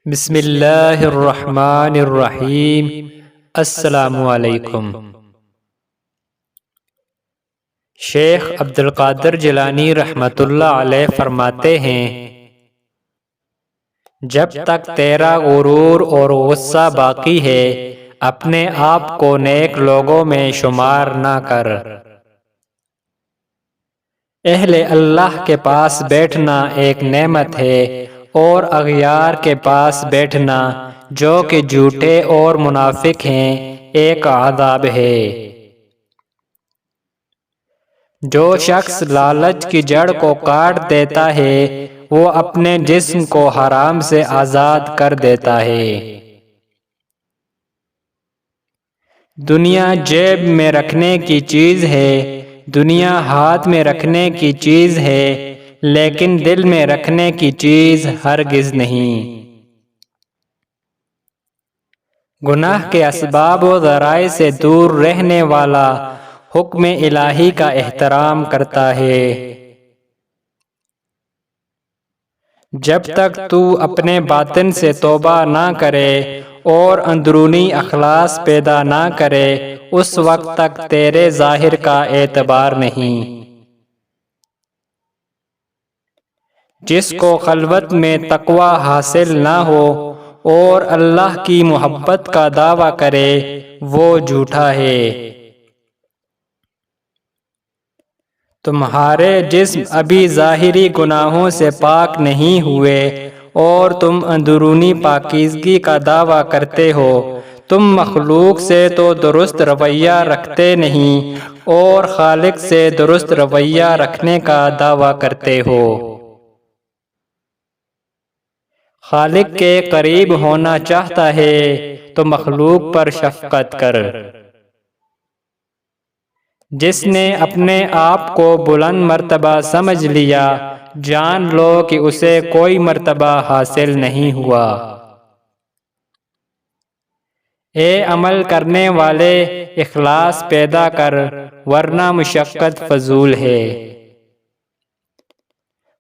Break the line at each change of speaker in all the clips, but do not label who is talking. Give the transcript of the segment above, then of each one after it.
بسم اللہ الرحمن الرحیم۔ السلام علیکم۔ شیخ عبدالقادر جیلانی رحمۃ اللہ علیہ فرماتے ہیں، جب تک تیرا غرور اور غصہ باقی ہے اپنے آپ کو نیک لوگوں میں شمار نہ کر۔ اہل اللہ کے پاس بیٹھنا ایک نعمت ہے اور اغیار کے پاس بیٹھنا جو کہ جھوٹے اور منافق ہیں ایک عذاب ہے۔ جو شخص لالچ کی جڑ کو کاٹ دیتا ہے وہ اپنے جسم کو حرام سے آزاد کر دیتا ہے۔ دنیا جیب میں رکھنے کی چیز ہے، دنیا ہاتھ میں رکھنے کی چیز ہے، لیکن دل میں رکھنے کی چیز ہرگز نہیں۔ گناہ کے اسباب و ذرائع سے دور رہنے والا حکم الہی کا احترام کرتا ہے۔ جب تک تو اپنے باطن سے توبہ نہ کرے اور اندرونی اخلاص پیدا نہ کرے اس وقت تک تیرے ظاہر کا اعتبار نہیں۔ جس کو خلوت میں تقوی حاصل نہ ہو اور اللہ کی محبت کا دعویٰ کرے وہ جھوٹا ہے۔ تمہارے جسم ابھی ظاہری گناہوں سے پاک نہیں ہوئے اور تم اندرونی پاکیزگی کا دعویٰ کرتے ہو۔ تم مخلوق سے تو درست رویہ رکھتے نہیں اور خالق سے درست رویہ رکھنے کا دعویٰ کرتے ہو۔ خالق کے قریب ہونا چاہتا ہے تو مخلوق پر شفقت کر۔ جس نے اپنے آپ کو بلند مرتبہ سمجھ لیا جان لو کہ اسے کوئی مرتبہ حاصل نہیں ہوا۔ اے عمل کرنے والے اخلاص پیدا کر ورنہ مشقت فضول ہے۔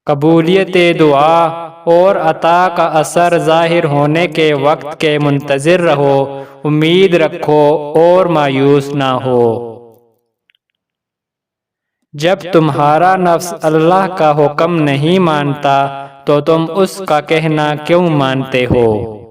قبولیت دعا اور عطا کا اثر ظاہر ہونے کے وقت کے منتظر رہو، امید رکھو اور مایوس نہ ہو۔ جب تمہارا نفس اللہ کا حکم نہیں مانتا تو تم اس کا کہنا کیوں مانتے ہو؟